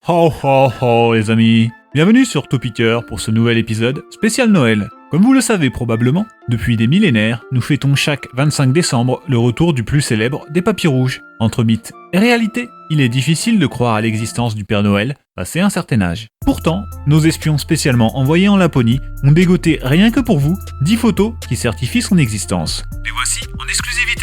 Ho ho ho les amis. Bienvenue sur Topiqueur pour ce nouvel épisode spécial Noël. Comme vous le savez probablement, depuis des millénaires, nous fêtons chaque 25 décembre le retour du plus célèbre des papys rouges. Entre mythe et réalité, il est difficile de croire à l'existence du Père Noël passé un certain âge. Pourtant, nos espions spécialement envoyés en Laponie ont dégoté rien que pour vous 10 photos qui certifient son existence. Les voici en exclusivité.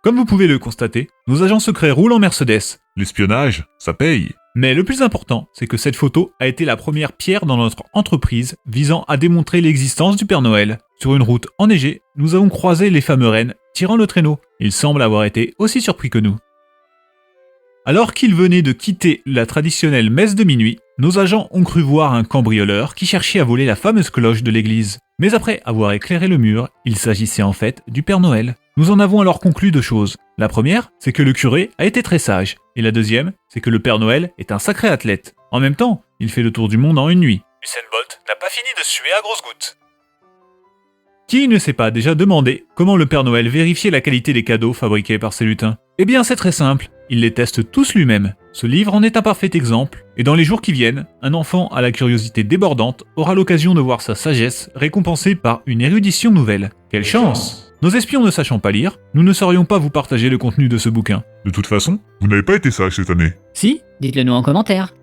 Comme vous pouvez le constater, nos agents secrets roulent en Mercedes. L'espionnage, ça paye. Mais le plus important, c'est que cette photo a été la première pierre dans notre entreprise visant à démontrer l'existence du Père Noël. Sur une route enneigée, nous avons croisé les fameux rennes tirant le traîneau. Ils semblent avoir été aussi surpris que nous. Alors qu'ils venaient de quitter la traditionnelle messe de minuit, nos agents ont cru voir un cambrioleur qui cherchait à voler la fameuse cloche de l'église. Mais après avoir éclairé le mur, il s'agissait en fait du Père Noël. Nous en avons alors conclu deux choses. La première, c'est que le curé a été très sage. Et la deuxième, c'est que le Père Noël est un sacré athlète. En même temps, il fait le tour du monde en une nuit. Usain Bolt n'a pas fini de suer à grosses gouttes. Qui ne s'est pas déjà demandé comment le Père Noël vérifiait la qualité des cadeaux fabriqués par ces lutins? Eh bien c'est très simple, il les teste tous lui-même. Ce livre en est un parfait exemple, et dans les jours qui viennent, un enfant à la curiosité débordante aura l'occasion de voir sa sagesse récompensée par une érudition nouvelle. Quelle chance! Nos espions ne sachant pas lire, nous ne saurions pas vous partager le contenu de ce bouquin. De toute façon, vous n'avez pas été sage cette année. Si, dites-le nous en commentaire.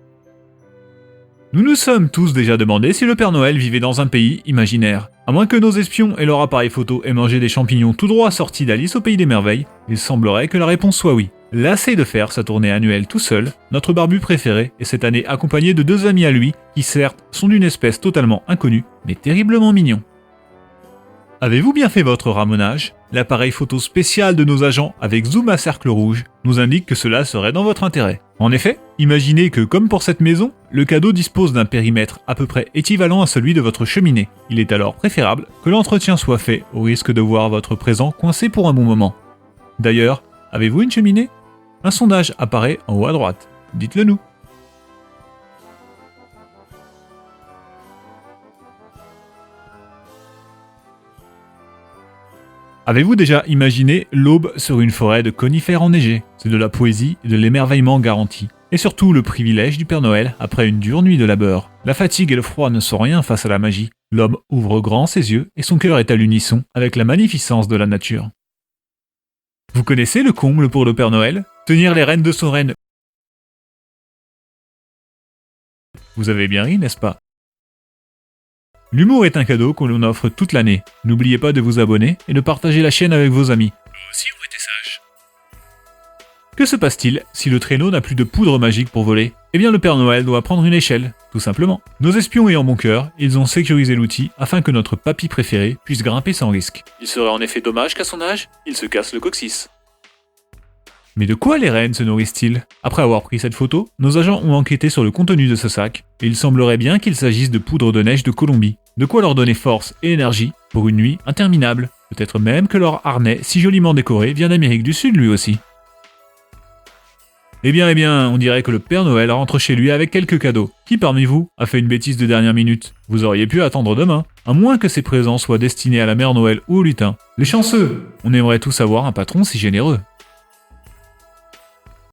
Nous nous sommes tous déjà demandé si le Père Noël vivait dans un pays imaginaire. À moins que nos espions et leur appareil photo aient mangé des champignons tout droit sortis d'Alice au Pays des Merveilles, il semblerait que la réponse soit oui. Lassé de faire sa tournée annuelle tout seul, notre barbu préféré est cette année accompagné de deux amis à lui, qui certes sont d'une espèce totalement inconnue, mais terriblement mignons. Avez-vous bien fait votre ramonage? L'appareil photo spécial de nos agents avec zoom à cercle rouge nous indique que cela serait dans votre intérêt. En effet, imaginez que comme pour cette maison, le cadeau dispose d'un périmètre à peu près équivalent à celui de votre cheminée. Il est alors préférable que l'entretien soit fait au risque de voir votre présent coincé pour un bon moment. D'ailleurs, avez-vous une cheminée? Un sondage apparaît en haut à droite. Dites-le nous. Avez-vous déjà imaginé l'aube sur une forêt de conifères enneigés? C'est de la poésie et de l'émerveillement garanti. Et surtout le privilège du Père Noël après une dure nuit de labeur. La fatigue et le froid ne sont rien face à la magie. L'homme ouvre grand ses yeux et son cœur est à l'unisson avec la magnificence de la nature. Vous connaissez le comble pour le Père Noël? Tenir les rênes de son renne. Vous avez bien ri, n'est-ce pas? L'humour est un cadeau qu'on l'on offre toute l'année. N'oubliez pas de vous abonner et de partager la chaîne avec vos amis. Eux aussi ont été sages. Que se passe-t-il si le traîneau n'a plus de poudre magique pour voler? Eh bien le Père Noël doit prendre une échelle, tout simplement. Nos espions ayant bon cœur, ils ont sécurisé l'outil afin que notre papy préféré puisse grimper sans risque. Il serait en effet dommage qu'à son âge, il se casse le coccyx. Mais de quoi les rennes se nourrissent-ils? Après avoir pris cette photo, nos agents ont enquêté sur le contenu de ce sac, et il semblerait bien qu'il s'agisse de poudre de neige de Colombie. De quoi leur donner force et énergie pour une nuit interminable. Peut-être même que leur harnais si joliment décoré vient d'Amérique du Sud lui aussi. Eh bien, on dirait que le Père Noël rentre chez lui avec quelques cadeaux. Qui parmi vous a fait une bêtise de dernière minute? Vous auriez pu attendre demain, à moins que ces présents soient destinés à la Mère Noël ou au lutin. Les chanceux! On aimerait tous avoir un patron si généreux.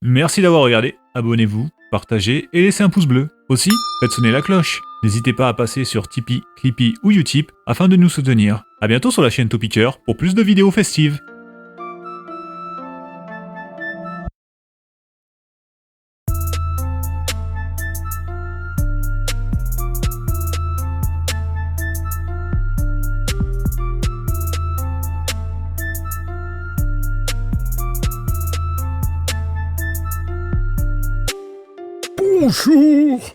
Merci d'avoir regardé, abonnez-vous, partagez et laissez un pouce bleu. Aussi, faites sonner la cloche. N'hésitez pas à passer sur Tipeee, Clippy ou Utip afin de nous soutenir. A bientôt sur la chaîne Topiqueur pour plus de vidéos festives. Bonjour!